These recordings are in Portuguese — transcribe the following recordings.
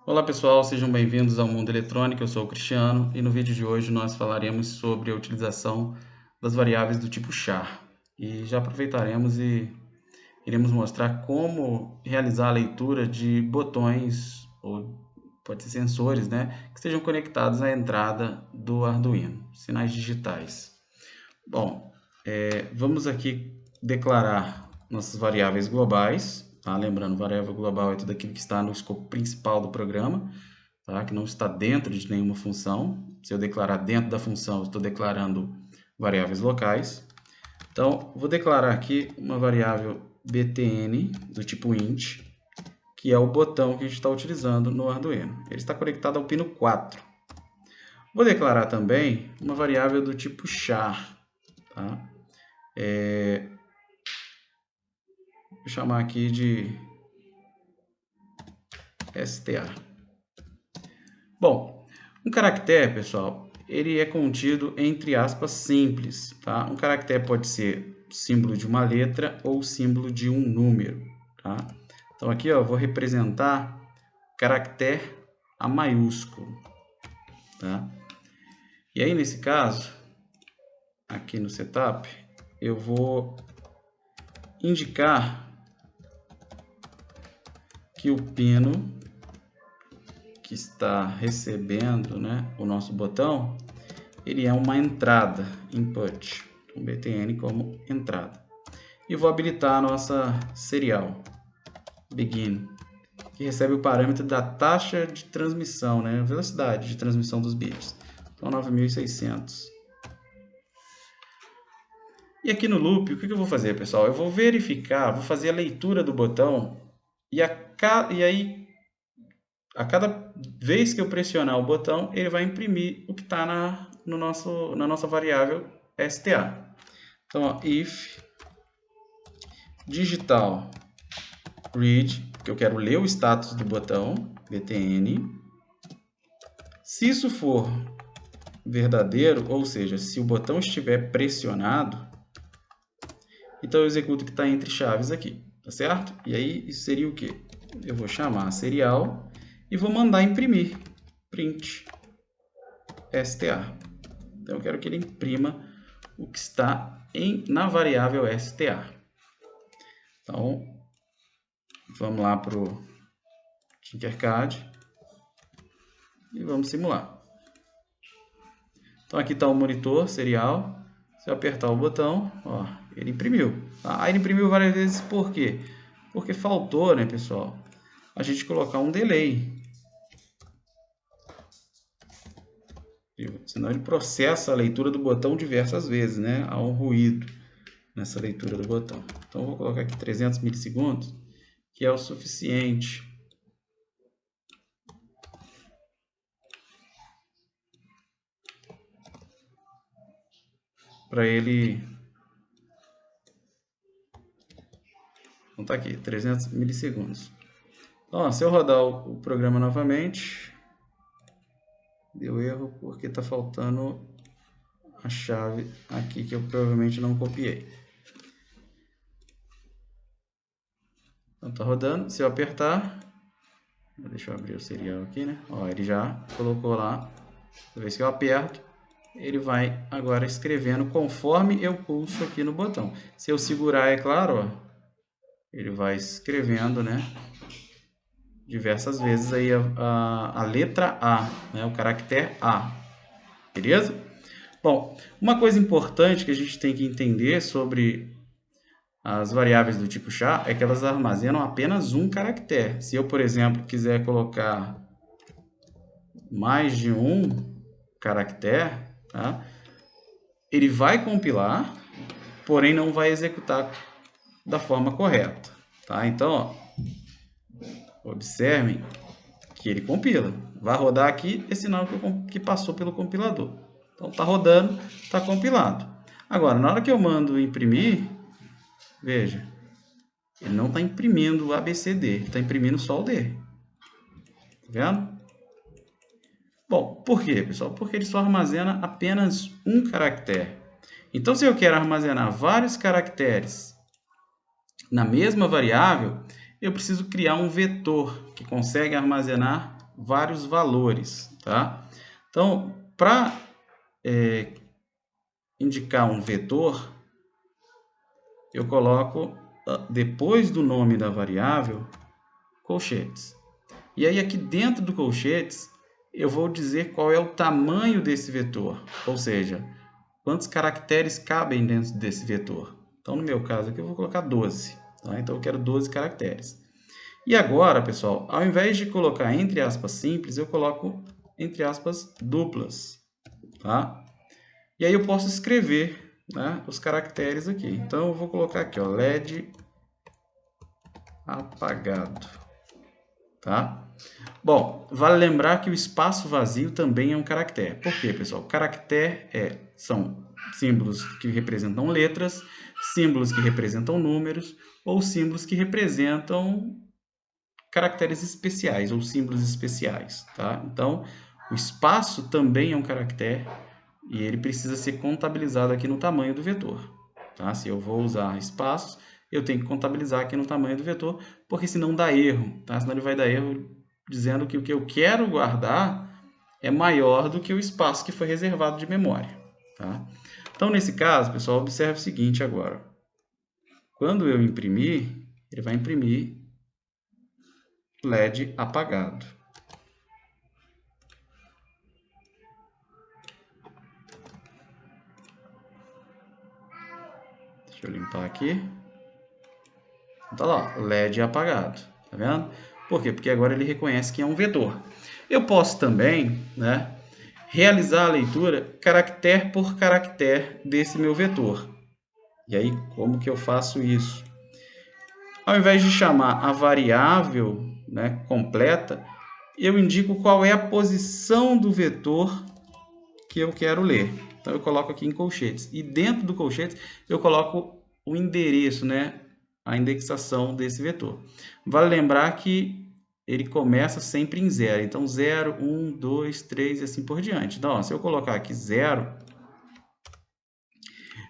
Olá pessoal, sejam bem-vindos ao Mundo Eletrônico, eu sou o Cristiano e no vídeo de hoje nós falaremos sobre a utilização das variáveis do tipo char. E já aproveitaremos e iremos mostrar como realizar a leitura de botões, ou pode ser sensores, que estejam conectados à entrada do Arduino, sinais digitais. Bom, vamos aqui declarar nossas variáveis globais. Tá? Lembrando, variável global é tudo aquilo que está no escopo principal do programa, tá? Que não está dentro de nenhuma função. Se eu declarar dentro da função, eu estou declarando variáveis locais. Então, vou declarar aqui uma variável btn do tipo int, que é o botão que a gente está utilizando no Arduino. Ele está conectado ao pino 4. Vou declarar também uma variável do tipo char. Tá? Vou chamar aqui de STA. Bom, um caractere, pessoal, ele é contido entre aspas simples, tá? Um caractere pode ser símbolo de uma letra ou símbolo de um número, tá? Então aqui, ó, eu vou representar caractere A maiúsculo, tá? E aí nesse caso, aqui no setup, eu vou indicar que o pino que está recebendo, o nosso botão, ele é uma entrada, input, um btn como entrada. E vou habilitar a nossa serial, begin, que recebe o parâmetro da taxa de transmissão, a velocidade de transmissão dos bits. Então, 9600. E aqui no loop, o que eu vou fazer, pessoal? Eu vou verificar, vou fazer a leitura do botão e aí a cada vez que eu pressionar o botão, ele vai imprimir o que está na nossa variável STA. Então, ó, if digital read, que eu quero ler o status do botão, btn. Se isso for verdadeiro, ou seja, se o botão estiver pressionado, então eu executo o que está entre chaves aqui, tá certo? E aí, isso seria o quê? Eu vou chamar serial e vou mandar imprimir, print STA. Então, eu quero que ele imprima o que está na variável STA. Então, vamos lá para o Tinkercad e vamos simular. Então, aqui está o monitor serial. Se eu apertar o botão, ó, ele imprimiu. Tá? Aí ele imprimiu várias vezes, por quê? Porque faltou, pessoal, a gente colocar um delay. Senão ele processa a leitura do botão diversas vezes, Há um ruído nessa leitura do botão. Então, eu vou colocar aqui 300 milissegundos, que é o suficiente para ele... Então, tá aqui, 300 milissegundos. Então, ó, se eu rodar o programa novamente... Deu erro porque está faltando a chave aqui que eu provavelmente não copiei. Então está rodando. Se eu apertar, deixa eu abrir o serial aqui, Ó, ele já colocou lá. Toda vez que eu aperto, ele vai agora escrevendo conforme eu pulso aqui no botão. Se eu segurar, é claro, ó, ele vai escrevendo, diversas vezes aí a letra A, o caractere A. Beleza? Bom, uma coisa importante que a gente tem que entender sobre as variáveis do tipo char é que elas armazenam apenas um caractere. Se eu, por exemplo, quiser colocar mais de um caractere, tá? Ele vai compilar, porém não vai executar da forma correta. Tá? Então, ó, observem que ele compila. Vai rodar aqui, é sinal que passou pelo compilador. Então, está rodando, está compilado. Agora, na hora que eu mando imprimir, veja, ele não está imprimindo o ABCD, ele está imprimindo só o D. Tá vendo? Bom, por quê, pessoal? Porque ele só armazena apenas um caractere. Então, se eu quero armazenar vários caracteres na mesma variável, eu preciso criar um vetor que consegue armazenar vários valores, tá? Então, para indicar um vetor, eu coloco, depois do nome da variável, colchetes. E aí, aqui dentro do colchetes, eu vou dizer qual é o tamanho desse vetor, ou seja, quantos caracteres cabem dentro desse vetor. Então, no meu caso aqui, eu vou colocar 12. Tá? Então, eu quero 12 caracteres. E agora, pessoal, ao invés de colocar entre aspas simples, eu coloco entre aspas duplas. Tá? E aí eu posso escrever, né, os caracteres aqui. Então, eu vou colocar aqui, ó, LED apagado. Tá? Bom, vale lembrar que o espaço vazio também é um caractere. Por quê, pessoal? Caractere são símbolos que representam letras, símbolos que representam números, ou símbolos que representam caracteres especiais, ou símbolos especiais. Tá? Então, o espaço também é um caractere e ele precisa ser contabilizado aqui no tamanho do vetor. Tá? Se eu vou usar espaços, eu tenho que contabilizar aqui no tamanho do vetor, porque senão dá erro. Tá? Senão ele vai dar erro dizendo que o que eu quero guardar é maior do que o espaço que foi reservado de memória. Tá? Então, nesse caso, pessoal, observe o seguinte agora. Quando eu imprimir, ele vai imprimir LED apagado. Deixa eu limpar aqui. Tá lá, LED apagado. Tá vendo? Por quê? Porque agora ele reconhece que é um vetor. Eu posso também, né, realizar a leitura caractere por caractere desse meu vetor. E aí, como que eu faço isso? Ao invés de chamar a variável, né, completa, eu indico qual é a posição do vetor que eu quero ler. Então, eu coloco aqui em colchetes. E dentro do colchetes, eu coloco o endereço, né, a indexação desse vetor. Vale lembrar que ele começa sempre em 0. Então, 0, 1, 2, 3 e assim por diante. Então, ó, se eu colocar aqui 0,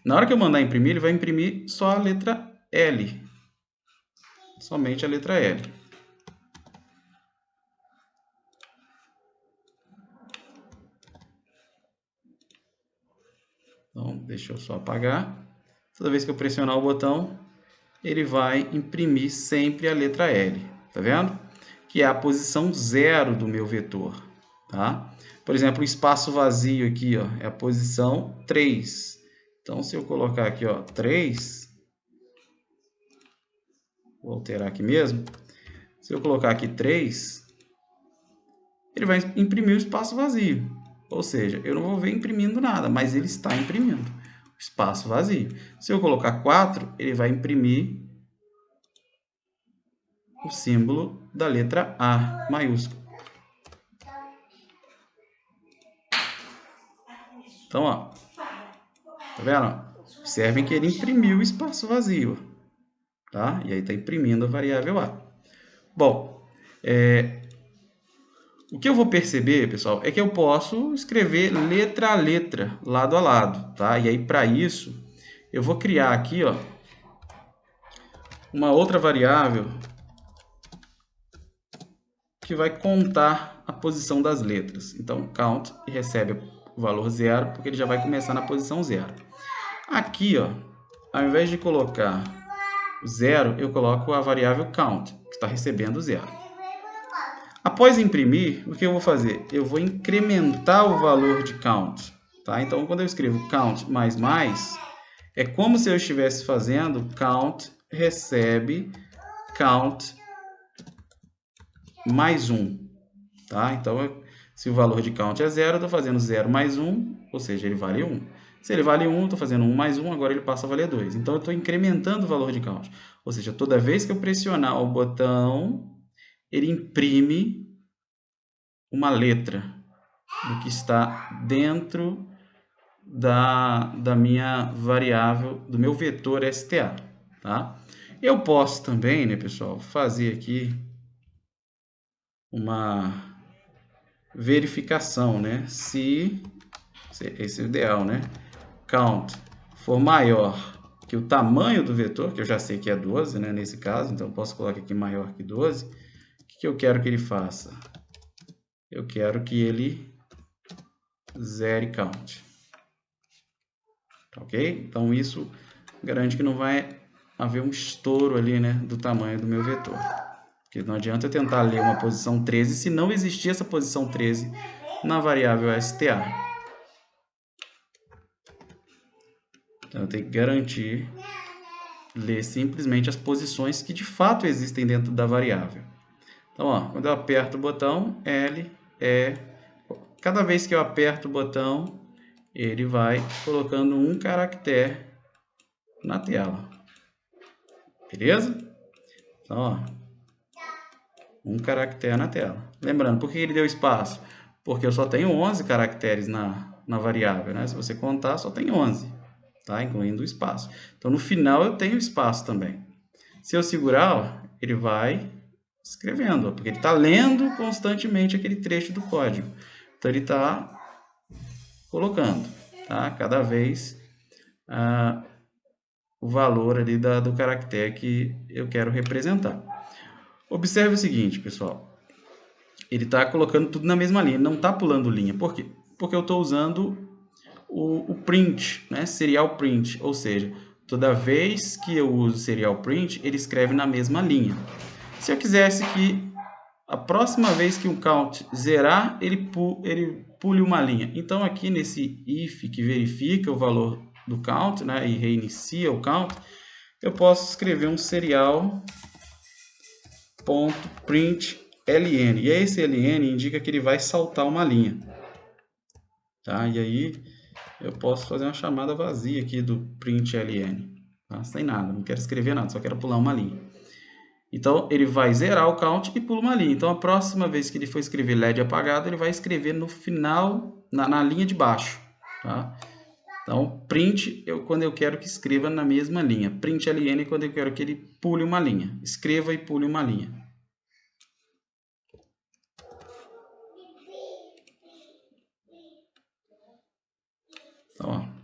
na hora que eu mandar imprimir, ele vai imprimir só a letra L. Somente a letra L. Então, deixa eu só apagar. Toda vez que eu pressionar o botão, ele vai imprimir sempre a letra L. Tá vendo? Que é a posição 0 do meu vetor. Tá? Por exemplo, o espaço vazio aqui, ó, é a posição 3. Então, se eu colocar aqui, ó, 3, vou alterar aqui mesmo. Se eu colocar aqui 3, ele vai imprimir o espaço vazio. Ou seja, eu não vou ver imprimindo nada, mas ele está imprimindo o espaço vazio. Se eu colocar 4, ele vai imprimir o símbolo da letra A maiúsculo. Então, ó, tá vendo? Observem que ele imprimiu o espaço vazio, tá? E aí está imprimindo a variável A. Bom, o que eu vou perceber, pessoal, é que eu posso escrever letra a letra, lado a lado, tá? E aí, para isso, eu vou criar aqui, ó, uma outra variável que vai contar a posição das letras. Então, count e recebe o valor 0, porque ele já vai começar na posição 0. Aqui, ó, ao invés de colocar 0, eu coloco a variável count, que está recebendo 0. Após imprimir, o que eu vou fazer? Eu vou incrementar o valor de count. Tá? Então, quando eu escrevo count mais mais, é como se eu estivesse fazendo count recebe count mais 1. Tá? Então, se o valor de count é 0, eu estou fazendo 0 mais 1, ou seja, ele vale 1. Se ele vale 1, eu estou fazendo 1 mais 1, agora ele passa a valer 2. Então, eu estou incrementando o valor de count. Ou seja, toda vez que eu pressionar o botão, ele imprime uma letra do que está dentro da minha variável, do meu vetor STA. Tá? Eu posso também, né, pessoal, fazer aqui uma verificação, né? Se esse é o ideal, né? Count for maior que o tamanho do vetor, que eu já sei que é 12, né, nesse caso, então eu posso colocar aqui maior que 12. O que eu quero que ele faça? eu quero que ele zere count. Ok? Então, isso garante que não vai haver um estouro ali, né, do tamanho do meu vetor. Porque não adianta eu tentar ler uma posição 13 se não existir essa posição 13 na variável STA. Então, eu tenho que garantir ler simplesmente as posições que de fato existem dentro da variável. Então, ó, quando eu aperto o botão L, cada vez que eu aperto o botão, ele vai colocando um caractere na tela. Beleza? Então, ó, um caractere na tela. Lembrando, por que ele deu espaço? Porque eu só tenho 11 caracteres na variável, né? Se você contar, só tem 11, tá? Incluindo o espaço. Então, no final, eu tenho espaço também. Se eu segurar, ó, ele vai escrevendo, ó, porque ele está lendo constantemente aquele trecho do código. Então, ele está colocando, tá? Cada vez o valor ali do caractere que eu quero representar. Observe o seguinte, pessoal. Ele está colocando tudo na mesma linha, ele não está pulando linha. Por quê? Porque eu estou usando o print, né? Serial print, ou seja, toda vez que eu uso serial print, ele escreve na mesma linha. Se eu quisesse que a próxima vez que o count zerar, ele pule uma linha. Então, aqui nesse if que verifica o valor do count, né, e reinicia o count, eu posso escrever um serial.println. E esse ln indica que ele vai saltar uma linha. Tá? E aí eu posso fazer uma chamada vazia aqui do println. Tá? Sem nada, não quero escrever nada, só quero pular uma linha. Então, ele vai zerar o count e pula uma linha. Então, a próxima vez que ele for escrever LED apagado, ele vai escrever no final, na linha de baixo. Tá? Então, print quando eu quero que escreva na mesma linha. Println quando eu quero que ele pule uma linha. Escreva e pule uma linha. Então, ó.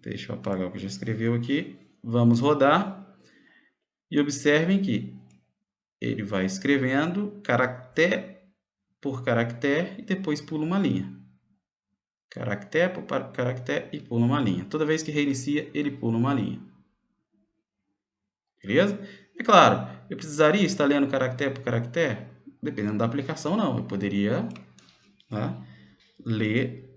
Deixa eu apagar o que já escreveu aqui. Vamos rodar. E observem que ele vai escrevendo caractere por caractere e depois pula uma linha. Caractere por caractere e pula uma linha. Toda vez que reinicia, ele pula uma linha. Beleza? É claro, eu precisaria estar lendo caractere por caractere? Dependendo da aplicação, não. Eu poderia, tá, ler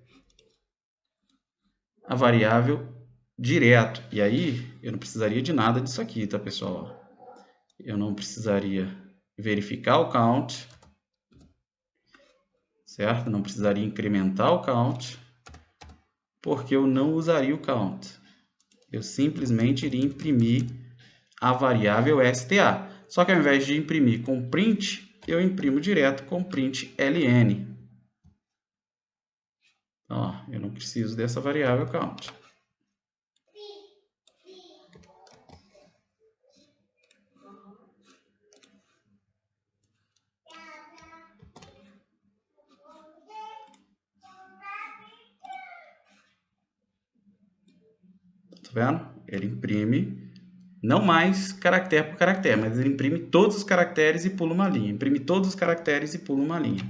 a variável direto. E aí, eu não precisaria de nada disso aqui, tá, pessoal? Eu não precisaria verificar o count, certo? Não precisaria incrementar o count, porque eu não usaria o count. Eu simplesmente iria imprimir a variável STA. Só que ao invés de imprimir com print, eu imprimo direto com println. Então, ó, eu não preciso dessa variável count. Tá vendo? Ele imprime não mais caractere por caractere, mas ele imprime todos os caracteres e pula uma linha. Imprime todos os caracteres e pula uma linha.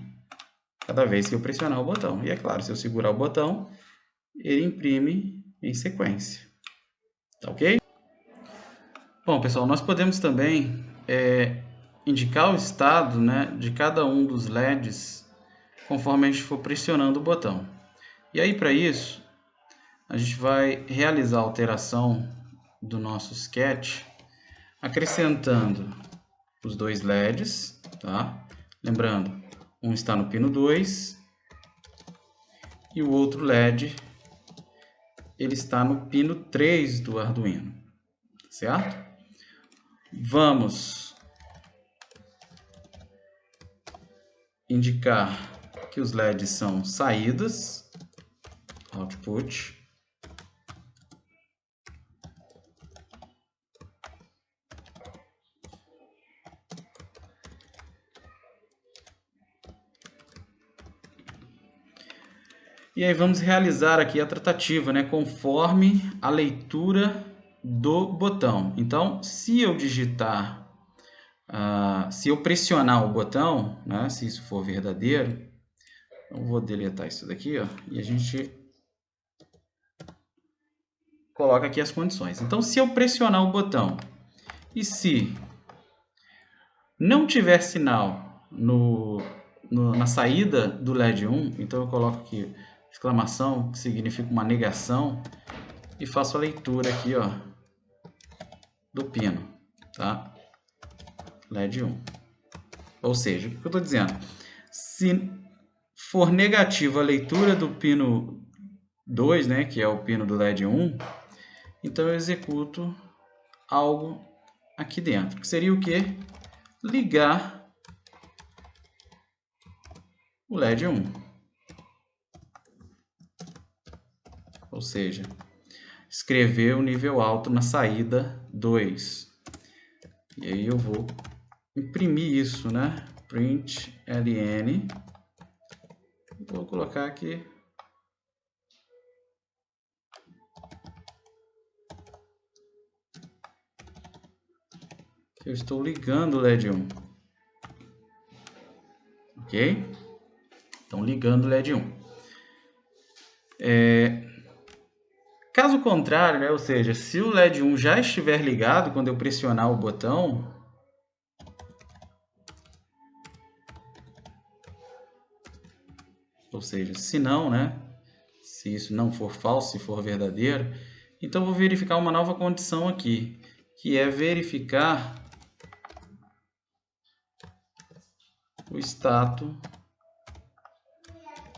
Cada vez que eu pressionar o botão. E é claro, se eu segurar o botão, ele imprime em sequência. Tá ok? Bom, pessoal, nós podemos também indicar o estado, né, de cada um dos LEDs conforme a gente for pressionando o botão. E aí, para isso, a gente vai realizar a alteração do nosso sketch acrescentando os dois LEDs, tá? Lembrando, um está no pino 2 e o outro LED ele está no pino 3 do Arduino, certo? Vamos indicar que os LEDs são saídas, output, e aí vamos realizar aqui a tratativa, né, conforme a leitura do botão. Então, se eu digitar se eu pressionar o botão, né, se isso for verdadeiro, eu vou deletar isso daqui, ó, e a gente coloca aqui as condições. Então, se eu pressionar o botão e se não tiver sinal na saída do LED 1, então eu coloco aqui exclamação, que significa uma negação, e faço a leitura aqui, ó, do pino, tá? LED 1. Ou seja, o que eu estou dizendo? Se for negativa a leitura do pino 2, né, que é o pino do LED 1, então eu executo algo aqui dentro, que seria o quê? Ligar o LED 1. Ou seja, escrever o nível alto na saída 2. E aí eu vou imprimir isso, né? Print ln. Vou colocar aqui. Eu estou ligando o LED 1. Ok? Então, ligando o LED 1. Caso contrário, né? Ou seja, se o LED 1 já estiver ligado quando eu pressionar o botão, ou seja, se não, né? Se isso não for falso, se for verdadeiro, então eu vou verificar uma nova condição aqui, que é verificar o status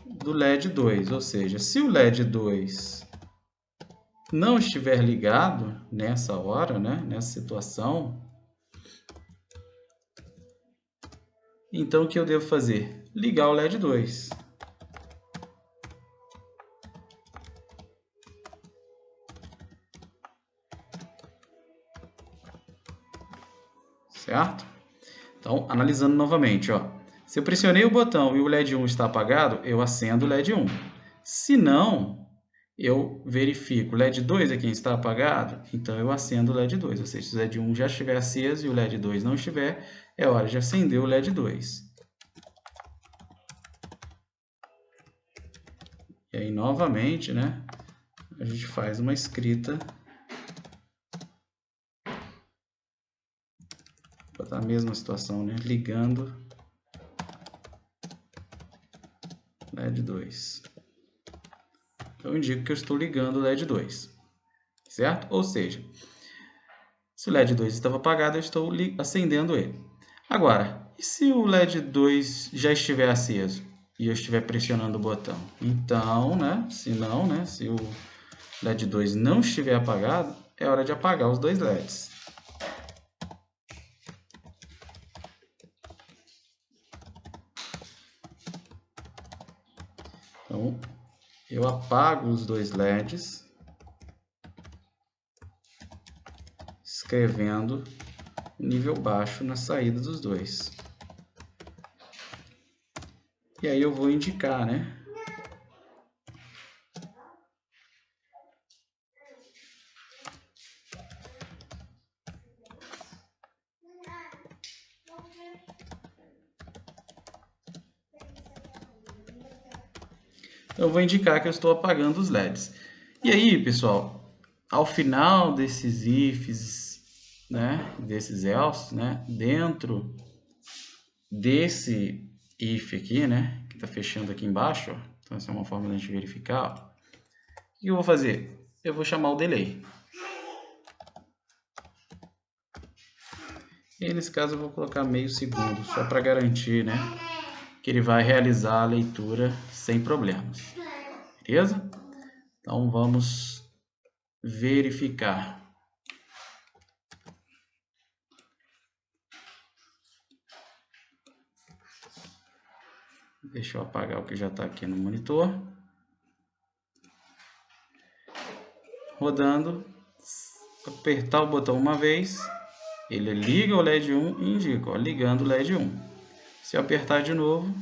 do LED 2. Ou seja, se o LED 2 não estiver ligado nessa hora, né? Nessa situação, então o que eu devo fazer? Ligar o LED 2. Certo? Então, analisando novamente, ó. Se eu pressionei o botão e o LED 1 está apagado, eu acendo o LED 1. Se não, eu verifico o LED 2 é quem está apagado, então eu acendo o LED 2. Ou seja, se o LED 1 já estiver aceso e o LED 2 não estiver, é hora de acender o LED 2. E aí, novamente, né, a gente faz uma escrita. Vou botar a mesma situação, né, ligando LED 2. Então, eu indico que eu estou ligando o LED 2, certo? Ou seja, se o LED 2 estava apagado, eu estou acendendo ele. Agora, e se o LED 2 já estiver aceso e eu estiver pressionando o botão? Então, né, se o LED 2 não estiver apagado, é hora de apagar os dois LEDs. Então, eu apago os dois LEDs, escrevendo nível baixo na saída dos dois. E aí eu vou indicar, né? Eu vou indicar que eu estou apagando os LEDs. E aí, pessoal, ao final desses ifs, né, desses else, né, dentro desse if aqui, né, que está fechando aqui embaixo, ó, então essa é uma forma de a gente verificar, ó. O que eu vou fazer? Eu vou chamar o delay. E nesse caso eu vou colocar meio segundo, só para garantir, né, que ele vai realizar a leitura sem problemas. Beleza? Então vamos verificar. Deixa eu apagar o que já está aqui no monitor. Rodando, apertar o botão uma vez, ele liga o LED 1 e indica, ó, ligando o LED 1. Se eu apertar de novo,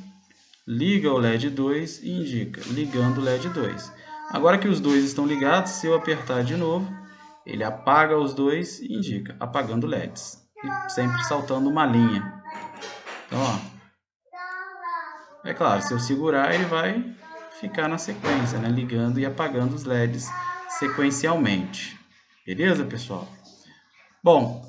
liga o LED 2 e indica, ligando o LED 2. Agora que os dois estão ligados, se eu apertar de novo, ele apaga os dois e indica, apagando LEDs. e sempre saltando uma linha. Então, ó, é claro, se eu segurar ele vai ficar na sequência, né? Ligando e apagando os LEDs sequencialmente. Beleza, pessoal? Bom,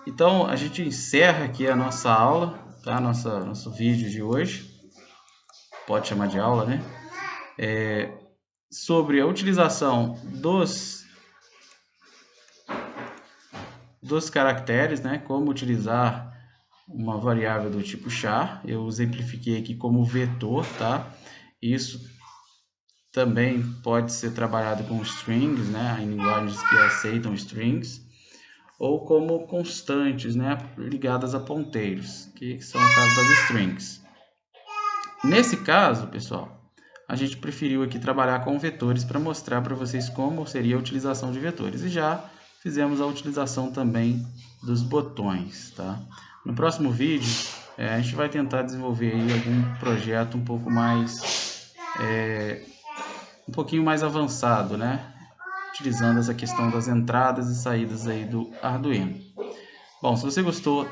então a gente encerra aqui a nossa aula, tá? Nosso vídeo de hoje, pode chamar de aula, né? Sobre a utilização dos caracteres, né? Como utilizar uma variável do tipo char. Eu exemplifiquei aqui como vetor, tá? Isso também pode ser trabalhado com strings, né? Em linguagens que aceitam strings, ou como constantes, né? Ligadas a ponteiros, que são o caso das strings. Nesse caso, pessoal, a gente preferiu aqui trabalhar com vetores para mostrar para vocês como seria a utilização de vetores. E já fizemos a utilização também dos botões, tá? No próximo vídeo, a gente vai tentar desenvolver aí algum projeto um pouco mais, um pouquinho mais avançado, né? Utilizando essa questão das entradas e saídas aí do Arduino. Bom, se você gostou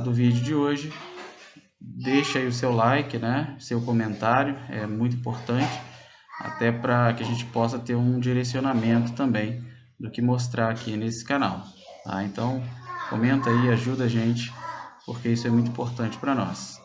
do vídeo de hoje, deixa aí o seu like, né? Seu comentário é muito importante, até para que a gente possa ter um direcionamento também do que mostrar aqui nesse canal, tá? Então, comenta aí, ajuda a gente, porque isso é muito importante para nós.